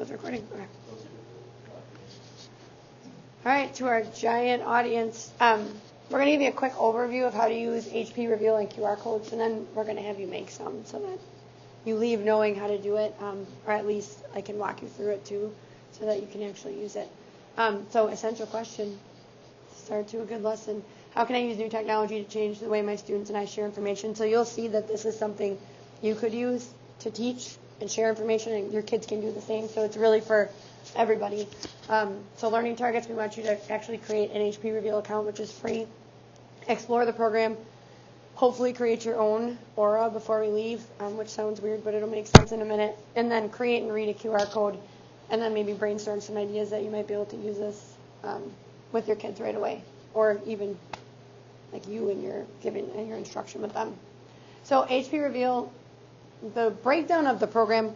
So it's recording? Okay. All right, to our giant audience, we're going to give you a quick overview of how to use HP Reveal and QR codes, and then we're going to have you make some so that you leave knowing how to do it, or at least I can walk you through it too, so that you can actually use it. So essential question, start to a good lesson. How can I use new technology to change the way my students and I share information? So you'll see that this is something you could use to teach and share information, and your kids can do the same. So it's really for everybody. So learning targets, we want you to actually create an HP Reveal account, which is free. Explore the program. Hopefully create your own aura before we leave, which sounds weird, but it'll make sense in a minute. And then create and read a QR code, and then maybe brainstorm some ideas that you might be able to use this with your kids right away, or even like you and your giving and your instruction with them. So HP Reveal, the breakdown of the program,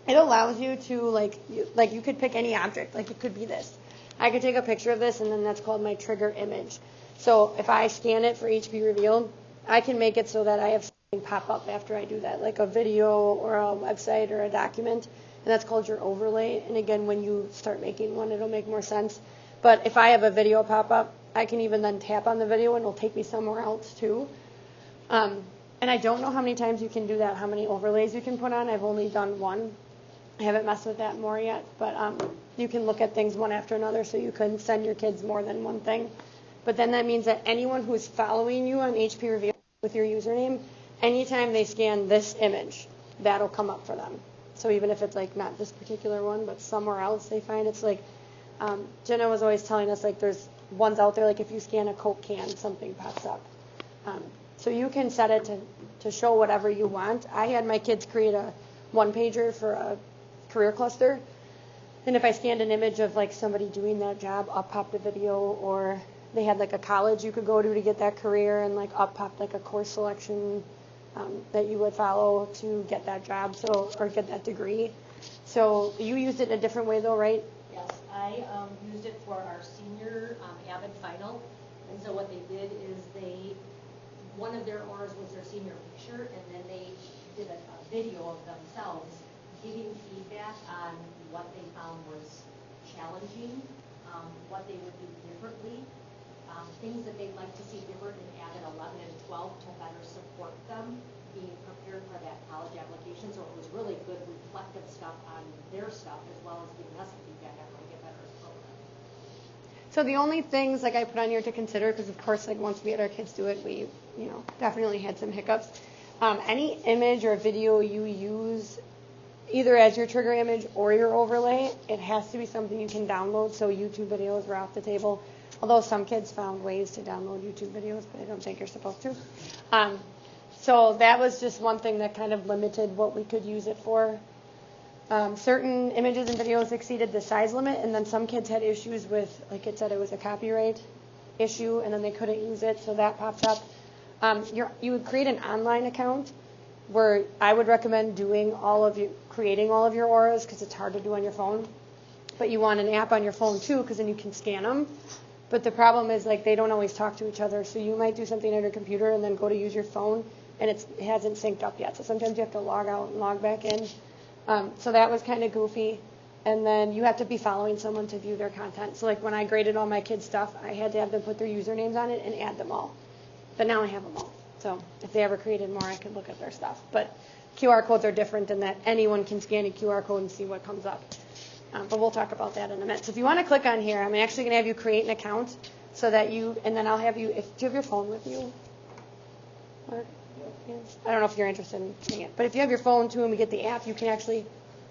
it allows you to like you could pick any object. Like it could be this. I could take a picture of this, and then that's called my trigger image. So if I scan it for HP Reveal, I can make it so that I have something pop up after I do that, like a video or a website or a document, and that's called your overlay. And again, when you start making one, it'll make more sense. But if I have a video pop up, I can even then tap on the video, and it'll take me somewhere else too. And I don't know how many times you can do that, how many overlays you can put on. I've only done one. I haven't messed with that more yet, but you can look at things one after another, so you can send your kids more than one thing. But then that means that anyone who's following you on HP Reveal with your username, anytime they scan this image, that'll come up for them. So even if it's like not this particular one, but somewhere else they find, it's like Jenna was always telling us, like there's ones out there, like if you scan a Coke can, something pops up. So you can set it to show whatever you want. I had my kids create a one-pager for a career cluster, and if I scanned an image of like somebody doing that job, up popped a video, or they had like a college you could go to get that career, and like up popped like a course selection that you would follow to get that job, so or get that degree. So you used it in a different way though, right? Yes, I used it for our senior Avid final, and so what they did is one of their auras was their senior picture, and then they did a video of themselves giving feedback on what they found was challenging, what they would do differently, things that they'd like to see different in Avid 11 and 12 to better support them being prepared for that college application. So it was really good reflective stuff on their stuff, as well as giving us feedback on how to get better as a program. So the only things like I put on here to consider, because of course like once we had our kids do it, we definitely had some hiccups. Any image or video you use either as your trigger image or your overlay, it has to be something you can download. So YouTube videos were off the table, although some kids found ways to download YouTube videos, but I don't think you're supposed to. So that was just one thing that kind of limited what we could use it for. Certain images and videos exceeded the size limit, and then some kids had issues with, like it said, it was a copyright issue, and then they couldn't use it, so that popped up. You would create an online account where I would recommend creating all of your auras, because it's hard to do on your phone. But you want an app on your phone too, because then you can scan them. But the problem is like they don't always talk to each other, so you might do something on your computer and then go to use your phone, and it hasn't synced up yet. So sometimes you have to log out and log back in. So that was kind of goofy. And then you have to be following someone to view their content. So like when I graded all my kids' stuff, I had to have them put their usernames on it and add them all. But now I have them all. So if they ever created more, I could look at their stuff. But QR codes are different in that anyone can scan a QR code and see what comes up. But we'll talk about that in a minute. So if you want to click on here, I'm actually going to have you create an account so that and then I'll have you, do you have your phone with you? Mark? Yes. I don't know if you're interested in seeing it. But if you have your phone too and we get the app, you can actually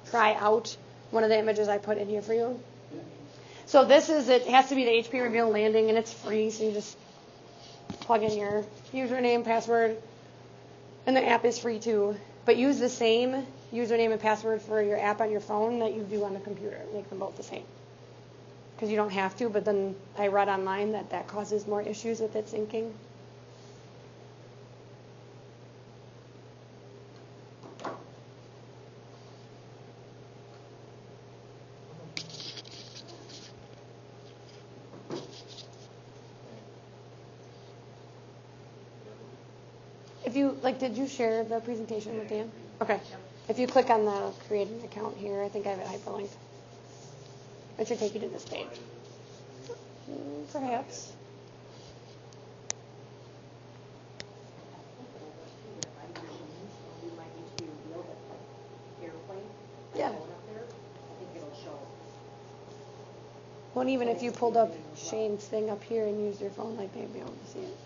try out one of the images I put in here for you. So it has to be the HP Reveal landing, and it's free, so you just plug in your username, password, and the app is free too. But use the same username and password for your app on your phone that you do on the computer. Make them both the same. Because you don't have to, but then I read online that causes more issues with it syncing. If you, did you share the presentation with Dan? Okay. If you click on the create an account here, I think I have it hyperlinked. It should take you to this page. Perhaps. Yeah. Well, and even if you pulled up Shane's thing up here and used your phone, like they'd be able to see it.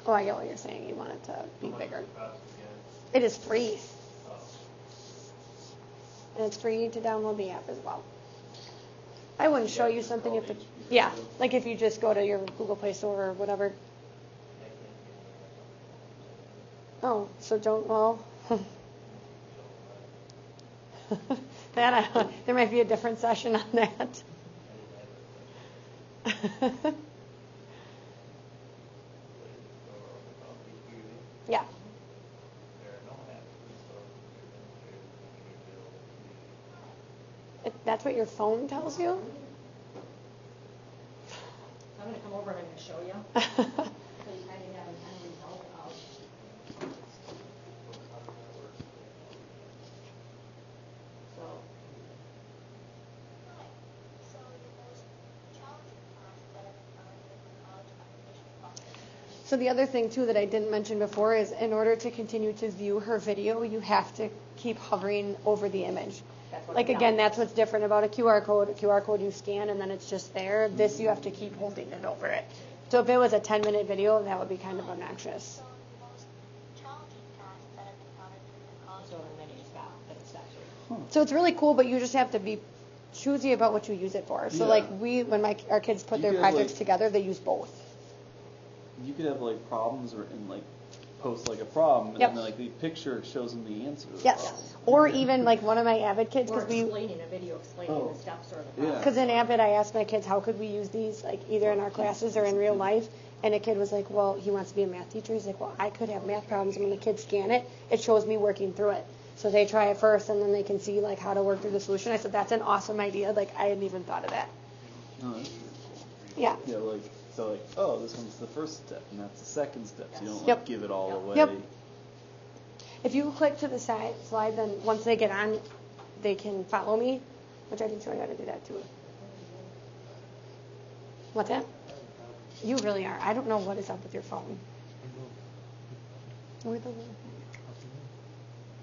Oh, I get what you're saying. You want it to be bigger. It is free. And it's free to download the app as well. I wouldn't show you something if yeah, like if you just go to your Google Play Store or whatever. Oh, so well, there might be a different session on that. Yeah. That's what your phone tells you? I'm going to come over and I'm going to show you. So you kind of have an end result of. So the other thing too that I didn't mention before is in order to continue to view her video, you have to keep hovering over the image. Like again, that's what's different about a QR code. A QR code you scan and then it's just there. This you have to keep holding it over it. So if it was a 10-minute video, that would be kind of obnoxious. So it's really cool, but you just have to be choosy about what you use it for. So like when our kids put their projects together, they use both. You could have like problems and like post like a problem, and then like the picture shows them the answer to the problem. Or even like one of my Avid kids, because explaining a video explaining the steps or the problem. Because in Avid, I asked my kids how could we use these like either in our classes or in real life, and a kid was like, well, he wants to be a math teacher. He's like, well, I could have math problems, and when the kids scan it, it shows me working through it. So they try it first, and then they can see like how to work through the solution. I said that's an awesome idea. Like I hadn't even thought of that. Oh, that's good. Yeah. Yeah, like so like this one's the first step, and that's the second step. So you don't like give it all away. Yep. If you click to the slide, then once they get on, they can follow me, which I can show you how to do that too. What's that? You really are. I don't know what is up with your phone. Where the?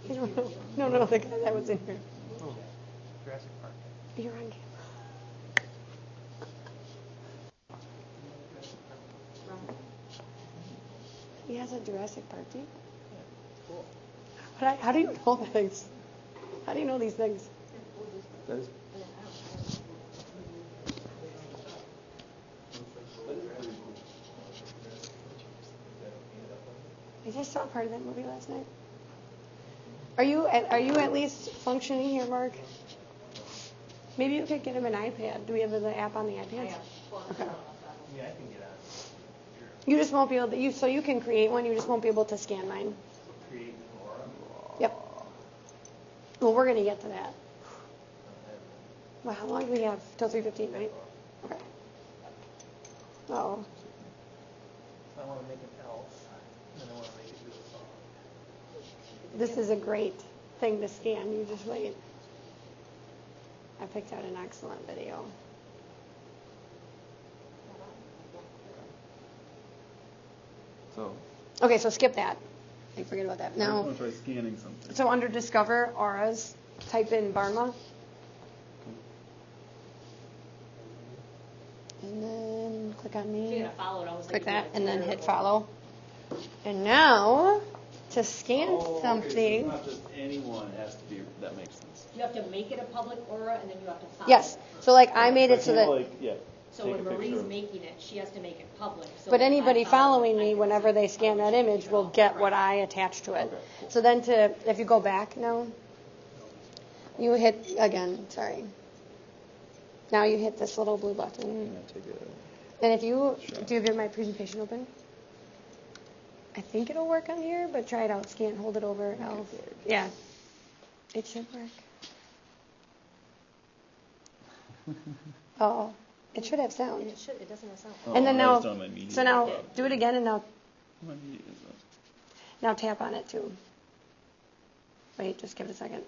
I don't know. No, the guy that was in here. Oh, Jurassic Park. You're on camera. He has a Jurassic Park team? Cool. But how do you know things? How do you know these things? I just saw part of that movie last night. Are you at least functioning here, Mark? Maybe you could get him an iPad. Do we have the app on the iPad? Okay. Yeah, I can get on. You just won't be able to. So you can create one. You just won't be able to scan mine. Create Aura. Yep. Well, we're gonna get to that. Well, how long do we have? Till 3:15, right? Okay. Oh. I want to make an elf, and I want to make it do a song. This is a great thing to scan. You just wait. I picked out an excellent video. Okay, so skip that. I forget about that. Now, I'm going to try scanning something. So under Discover Auras, type in Barma. And then click on me. You're going to follow it. I was Click like, that, and then hit follow. And now, to scan something. Okay, so not just anyone has to be, that makes sense. You have to make it a public Aura, and then you have to follow Yes. it. So like I made it so that. So when Marie's making it, she has to make it public. So But if anybody I follow following it, I me, can whenever see they scan that image, will get what I attach to it. Okay, cool. So then if you go back now, you hit, again, sorry. Now you hit this little blue button. And if you, do you have my presentation open? I think it'll work on here, but try it out. Scan, hold it over. Yeah. It should work. Oh. It should have sound. It should. It doesn't have sound. And then now, so now do it again, and now tap on it too. Wait, just give it a second.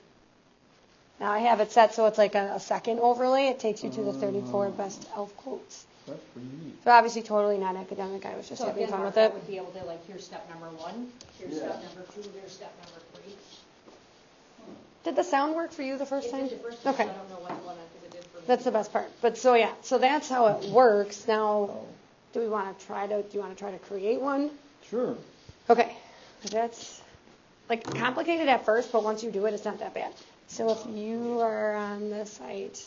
Now I have it set so it's like a second overlay. It takes you to the 34 best elf quotes. That's pretty neat. So obviously totally not academic. I was just So having again, fun Mark, with I it. would be able to, like, here's step number 1, here's Yeah. step number 2, here's step number 3. Did the sound work for you the first It time? did the first time, so Okay. I don't know what the one because it did for me. That's the best part. But so yeah, so that's how it works. Now, do you want to try to create one? Sure. Okay. That's like complicated at first, but once you do it, it's not that bad. So if you are on the site,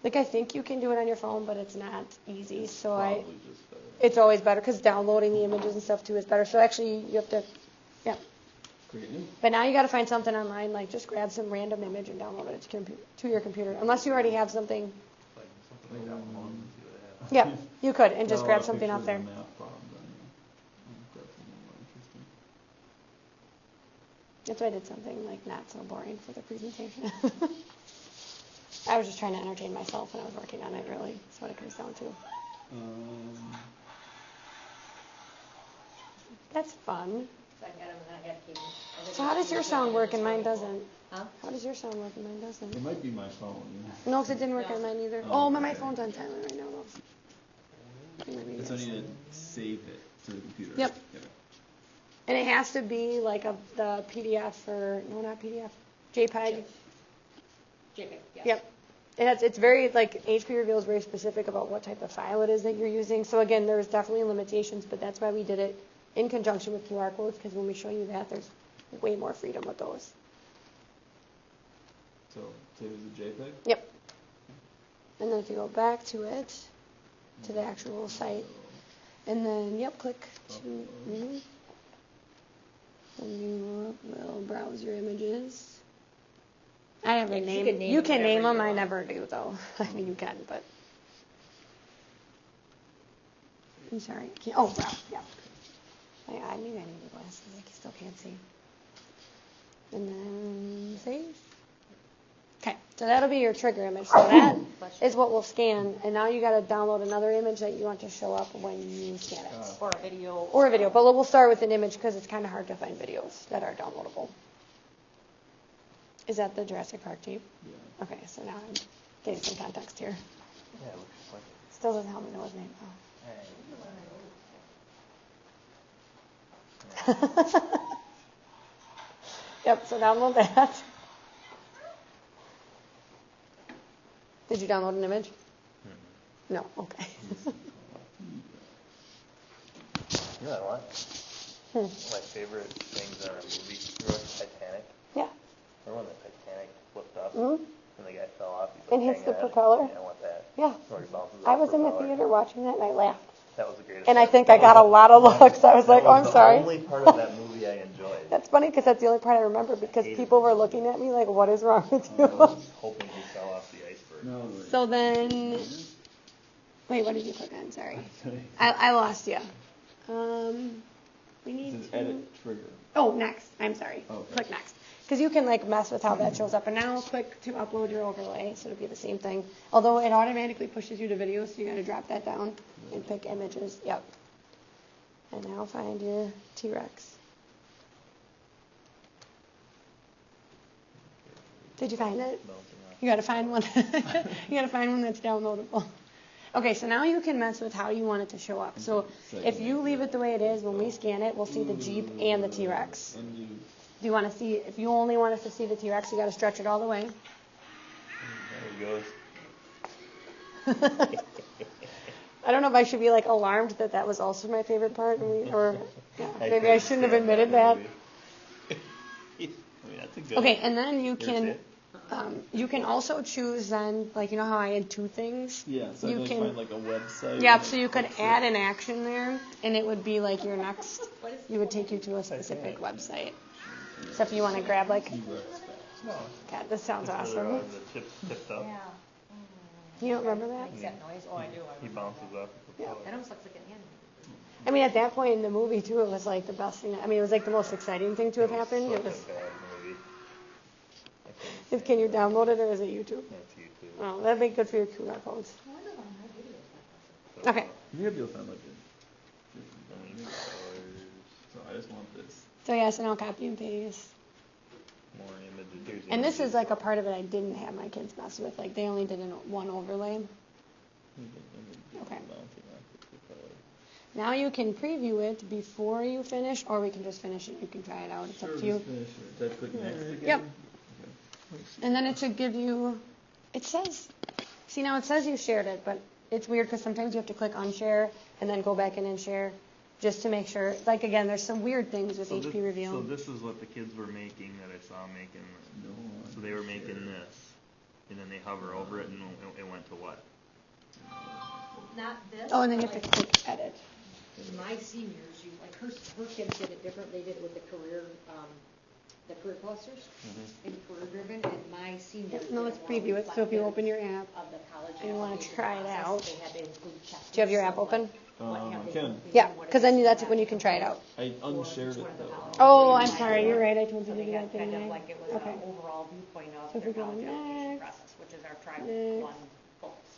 like I think you can do it on your phone, but it's not easy. So Probably just better. it's always better because downloading the images and stuff too is better. So actually, you have to, yeah. Create new. But now you got to find something online, like just grab some random image and download it to your computer, unless you already have something. Like something like that one, see what it has. Yeah, you could, and just Got a grab lot of something off pictures there. and math problems on there. Grab something more interesting. That's why I did something like not so boring for the presentation. I was just trying to entertain myself when I was working on it, really. That's what it comes down to. That's fun. So I got them and I had Katie. So how does your sound work and mine doesn't? Huh? How does your sound work and mine doesn't? It might be my phone. No, because it didn't work on mine either. Oh, Oh, my okay. phone's on silent right now, though. Maybe It's only yes. to save it to the computer. Yep. Yeah. And it has to be like the PDF or, no, not PDF, JPEG. JPEG, yes. Yep. It's very, like, HP Reveal is very specific about what type of file it is that you're using. So again, there's definitely limitations, but that's why we did it in conjunction with QR codes, because when we show you that, there's way more freedom with those. So save as a JPEG. Yep. And then if you go back to it, to the actual site, and then, yep, click to, and you will browse your images. I have a Yeah, 'cause name. you can name You them can name whatever them. you I want. never do, though. I mean, you can, but. I'm sorry. Oh, wow. Yeah. I maybe I need the glasses. I still can't see. And then save. Okay, so that'll be your trigger image. So that is what we'll scan, and now you got to download another image that you want to show up when you scan it. Or a video. Or a video, but we'll start with an image because it's kind of hard to find videos that are downloadable. Is that the Jurassic Park tape? Yeah. Okay, so now I'm getting some context here. Yeah, it looks just like it. Still doesn't help me know his name. Oh. Yep, so download that. Did you download an image? No, okay. You know what? My favorite things in a movie, remember Titanic? Yeah. Remember when the Titanic flipped up Mhm. and the guy fell off? He's And like hits the hanging on it. propeller? Yeah, I want that. Yeah. Where he bounces I off was in the propeller. theater watching that and I laughed. That was the greatest. And I part. think That I got a was lot of looks. I was like, oh, I'm the sorry. only part of that movie I enjoyed. That's funny because that's the only part I remember because Hated people it. were looking at me like, what is wrong with I you? was hoping he fell off the iceberg. No. So then, wait, what did you click on? Sorry. I lost you. We It need says to. edit trigger. Oh, next. I'm sorry. Okay. Click next. Because you can like mess with how that shows up. And now click to upload your overlay. So it'll be the same thing. Although it automatically pushes you to videos, so you got to drop that down and pick images. Yep. And now find your T-Rex. Did you find it? You got to find one. You got to find one that's downloadable. Okay, so now you can mess with how you want it to show up. So if you leave it the way it is, when we scan it, we'll see the Jeep and the T-Rex. And you. Do you want to see, if you only want us to see the T-Rex, you got to stretch it all the way. There he goes. I don't know if I should be like alarmed that that was also my favorite part, or yeah, maybe I shouldn't have admitted that. I mean, that's a good. Okay, and then you Here's can also choose then, like you know how I had two things? Yeah. So You I can- find like a website. Yep, so you could add an action there, and it would be like your next, What is you would take you to a specific website. So if you want to grab like, God, this sounds awesome. The chips tipped up. Yeah. You don't remember that? Makes that noise? Oh, I do. He bounces off the propeller. That almost looks like an animal. I mean, at that point in the movie too, it was like the best thing. I mean, it was like the most exciting thing to have happened. It Such was. a bad movie. I couldn't Can you download it or is it YouTube? stand it. That's YouTube. Oh, that'd be good for your QR codes. Okay. You have to find like a different So I just want this. So yeah, so now copy and paste. More images. Here's And this is like a part of it I didn't have my kids mess with. Like they only did one overlay. Okay. Now you can preview it before you finish, or we can just finish it. You can try it out. It's up to you. Did I click next again? Yep. Okay. And then it should give you, it says, see now it says you shared it, but it's weird because sometimes you have to click unshare and then go back in and share just to make sure. Like again, there's some weird things with HP Reveal. So this is what the kids were making that I saw making. So they were making this, and then they hover over it, and it went to what? Not this. Oh, and then you but have to like click edit. my seniors, like her kids did it different. They did it with the career clusters and career driven, and my seniors. Yep, now let's preview it. So if you open your app of the college and you want to application try it process, out, they had to include checklists do you have your app of, like, open? what have they Ken. completed, Yeah, what because have then they that's done when you can try it out. I unshared it though. Oh, I'm sorry. You're right. I told you So to they do had that, didn't kind of I? like it was Okay. an overall viewpoint of So if we their go college application next, process, which is our trial next. one focus.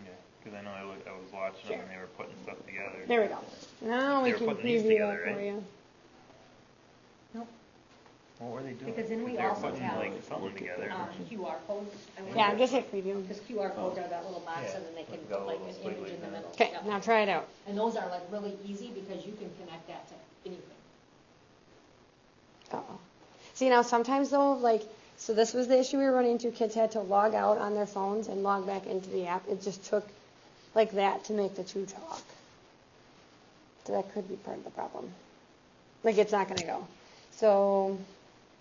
Yeah, because I know I was watching them and they were putting stuff together. There we go. Now we They were can putting these preview together, that for right? you. Nope. What were they doing? Because then we they were also putting have, like something together. QR codes. Yeah, just hit preview. Because QR codes are that little box, Yeah, and then they can like got a put like little an image squiggly in the thing. middle. Okay, Yep. now try it out. And those are like really easy because you can connect that to anything. Uh-oh. See, now sometimes though, like, so this was the issue we were running into. Kids had to log out on their phones and log back into the app. It just took like that to make the two talk. So that could be part of the problem. Like, it's not going to go. So,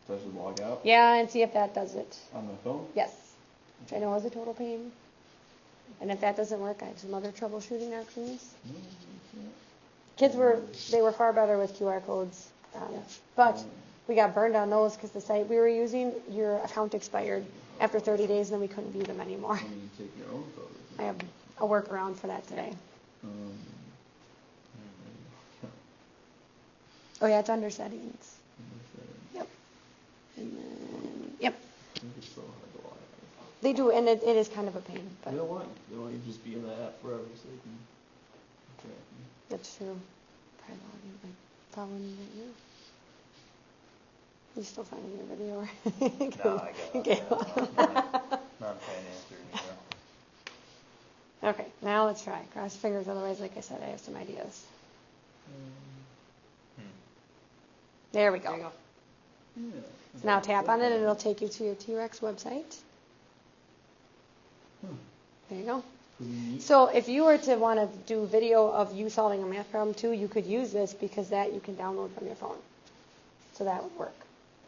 So I should log out yeah, and see if that does it. on my phone? Yes. Which I know is a total pain. And if that doesn't work, I have some other troubleshooting options. Kids they were far better with QR codes. But we got burned on those because the site we were using, your account expired after 30 days and then we couldn't view them anymore. I mean, you take your own photos. I have a workaround for that today. Oh yeah, it's under settings. Yep. And then, yep. I think it's so hard to log out. They do, and it is kind of a pain. But They don't want you to just be in the app forever so they can track you. that's true. Probably logging, like, following you right now. You still finding your video? Right? No, I got Okay. Not paying answer anymore. Okay, now let's try. Cross fingers, otherwise, like I said, I have some ideas. There we go. There you go. Yeah. So now tap on it and it'll take you to your T-Rex website. There you go. Pretty neat. So if you were to want to do video of you solving a math problem too, you could use this because that you can download from your phone. So that would work.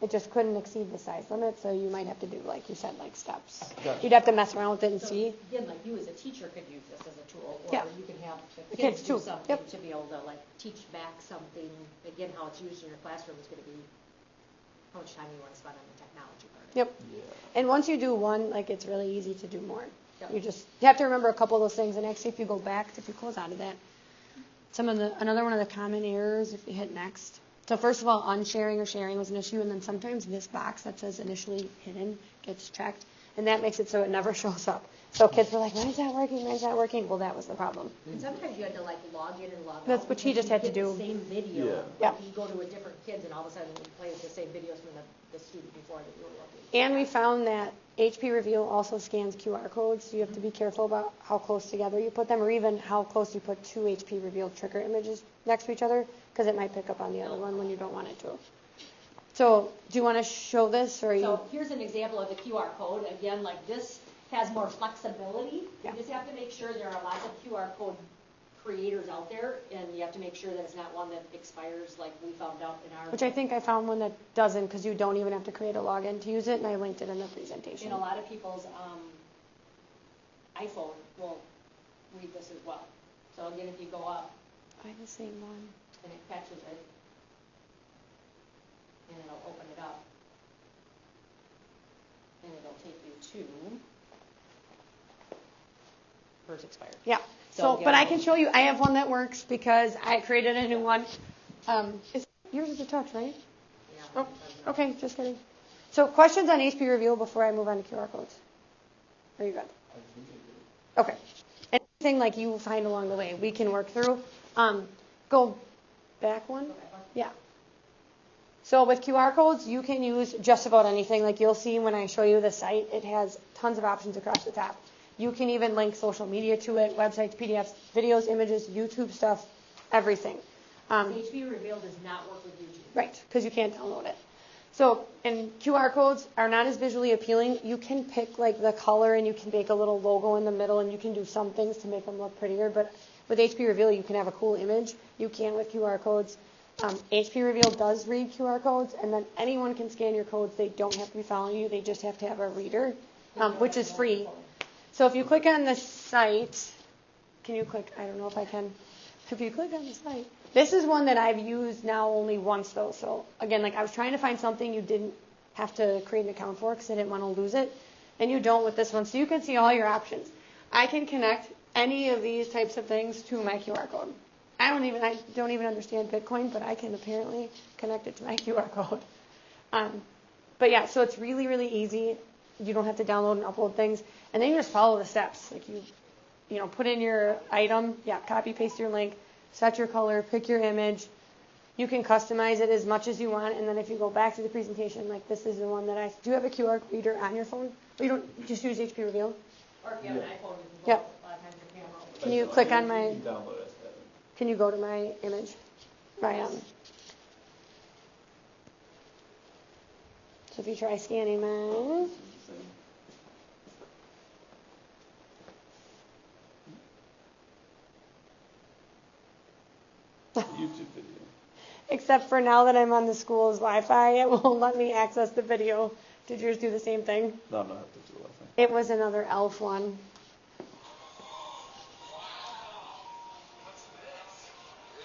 It just couldn't exceed the size limit, so you might have to do, like you said, like steps. Gotcha. You'd have to mess around with it and So see. again, like you as a teacher could use this as a tool, or Yeah. you can have the kids kids too. do something Yep. to be able to like teach back something. Again, how it's used in your classroom is going to be how much time you want to spend on the technology part. Yep. Yeah. And once you do one, like it's really easy to do more. Yep. You have to remember a couple of those things. And actually, if you go back, if you close out of that, another one of the common errors if you hit next. So first of all, unsharing or sharing was an issue, and then sometimes this box that says initially hidden gets checked, and that makes it so it never shows up. So kids were like, "When's that working? When's that working?" Well, that was the problem. And sometimes you had to like log in and log out. That's what he because just had to you get do. the same video. Yeah. Yeah. Like you go to a different kids and all of a sudden you play the same videos from the student before that you were looking. And we found that HP Reveal also scans QR codes, so you have to be careful about how close together you put them, or even how close you put two HP Reveal trigger images next to each other, because it might pick up on the other one when you don't want it to. So, do you want to show this, or So here's an example of the QR code. Again, like this has more flexibility. Yeah. You just have to make sure there are lots of QR code creators out there, and you have to make sure that it's not one that expires like we found out in our. which I think I found one that doesn't, because you don't even have to create a login to use it, and I linked it in the presentation. In a lot of people's iPhone will read this as well. So again, if you go up I have the same one. and it catches it, and it'll open it up, and it'll take you to where's expired. Yeah. So, So, yeah. but I can show you. I have one that works because I created a new one. Yours is a touch, right? Yeah. Oh, okay, just kidding. So questions on HP Reveal before I move on to QR codes? Are you good? Okay. Anything like you find along the way, we can work through. Go back one. Yeah. So with QR codes, you can use just about anything. Like you'll see when I show you the site, it has tons of options across the top. You can even link social media to it, websites, PDFs, videos, images, YouTube stuff, everything. HP Reveal does not work with YouTube. Right, because you can't download it. So, and QR codes are not as visually appealing. You can pick like the color and you can make a little logo in the middle and you can do some things to make them look prettier. But with HP Reveal, you can have a cool image. You can with QR codes. HP Reveal does read QR codes, and then anyone can scan your codes. They don't have to be following you. They just have to have a reader, which is free. So if you click on the site, can you click? I don't know if I can. If you click on the site, this is one that I've used now only once though. So again, like I was trying to find something you didn't have to create an account for because I didn't want to lose it, and you don't with this one. So you can see all your options. I can connect any of these types of things to my QR code. I don't even understand Bitcoin, but I can apparently connect it to my QR code. But yeah, so it's really, really easy. You don't have to download and upload things, and then you just follow the steps. Like you know, put in your item, copy paste your link, set your color, pick your image. You can customize it as much as you want, and then if you go back to the presentation, like this is the one that do you have a QR reader on your phone? Or you just use HP Reveal? Or if you have an iPhone, you can Yep. go a lot of times your camera. Can you click on my? You can download it. Can you go to my image? So if you try scanning mine. YouTube video. Except for now that I'm on the school's Wi-Fi, it won't let me access the video. Did yours do the same thing? No, I'm not have to do Wi-Fi. It was another ELF one.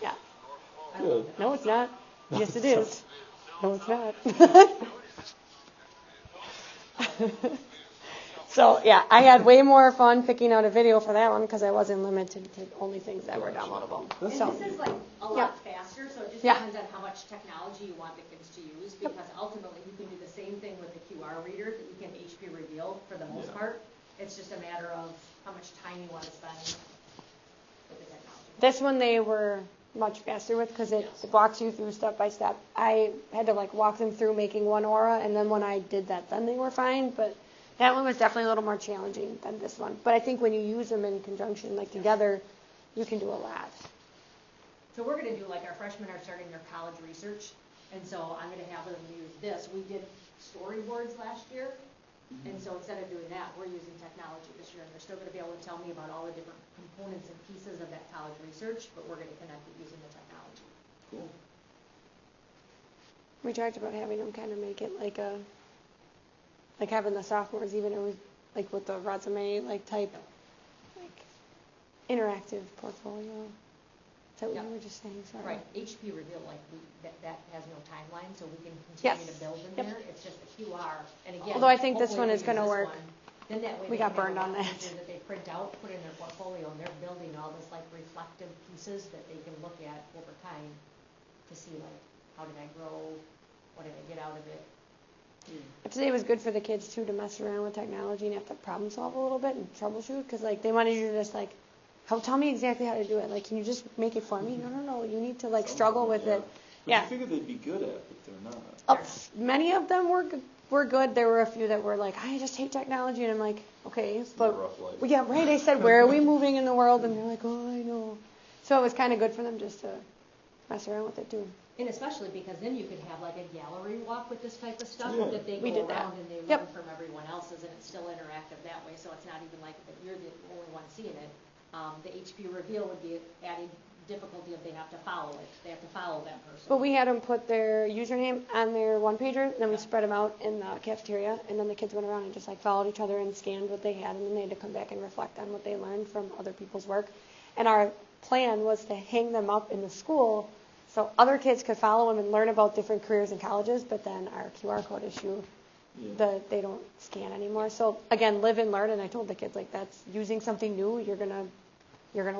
Yeah. Good. No, it's not. Yes, it is. No, it's not. So, yeah, I had way more fun picking out a video for that one because I wasn't limited to only things that were downloadable. And So, this is like a lot faster, so it just Yeah. depends on how much technology you want the kids to use, because ultimately you can do the same thing with the QR reader that you can HP Reveal for the most part. It's just a matter of how much time you want to spend with the technology. this one they were much faster with because it walks you through step by step. I had to like walk them through making one aura, and then when I did that, then they were fine. But that one was definitely a little more challenging than this one. But I think when you use them in conjunction, like together, you can do a lot. So we're going to do, like, our freshmen are starting their college research, and so I'm going to have them use this. We did storyboards last year, and so instead of doing that, we're using technology this year, and they're still going to be able to tell me about all the different components and pieces of that college research, but we're going to connect it using the technology. Cool. We talked about having them kind of make it like having the sophomores even like with the resume like type like interactive portfolio. Is that what you were just saying? Sorry. Right, HP Reveal, like, that has no timeline, so we can continue to build in there. It's just a QR, and again. Although I think this hopefully one is we going to use work. this one. Then that way We they got can have burned a on lot that. easier that they print out, put in their portfolio, and they're building all this like reflective pieces that they can look at over time to see, like, how did I grow, what did I get out of it. I'd say it was good for the kids too to mess around with technology and have to problem solve a little bit and troubleshoot because like they wanted you to just like, tell me exactly how to do it. Like, can you just make it for me? No. You need to like struggle with it. But Yeah. you figure they'd be good at it, but they're not. Many of them were good. There were a few that were like, I just hate technology, and I'm like, okay, but rough life. well, yeah, right. I said, where are we moving in the world? And they're like, oh, I know. So it was kind of good for them just to mess around with it too. And especially because then you could have like a gallery walk with this type of stuff that they We go did that. around and they learn from everyone else's, and it's still interactive that way. So it's not even like that you're the only one seeing it. The HP Reveal would be adding difficulty if they have to follow it. They have to follow that person. But we had them put their username on their one pager, and then we spread them out in the cafeteria, and then the kids went around and just like followed each other and scanned what they had, and then they had to come back and reflect on what they learned from other people's work. And our plan was to hang them up in the school so other kids could follow them and learn about different careers and colleges, but then our QR code issue, they don't scan anymore. So again, live and learn, and I told the kids like that's using something new, you're gonna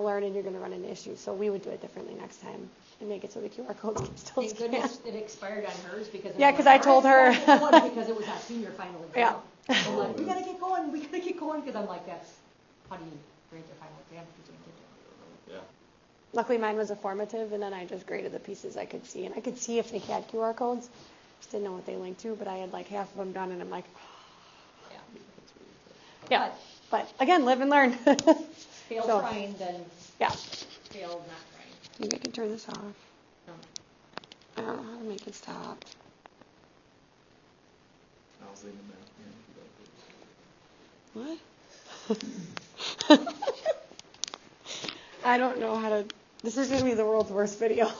learn and you're gonna run into issues. So we would do it differently next time and make it so the QR codes can still Thank scan. goodness it expired on hers because I told her because it was our senior final exam. Yeah. I'm like, we gotta get going because I'm like, that's how do you grade your final exam if you can't get to it? Yeah. Luckily mine was a formative, and then I just graded the pieces I could see, and I could see if they had QR codes. didn't know what they linked to, but I had like half of them done, and I'm like, Yeah. yeah. But again, live and learn. Fail So, trying, then yeah. fail not trying. Maybe I can turn this off. No. I don't know how to make it stop. I was leaving that. What? I don't know how to. This is going to be the world's worst video.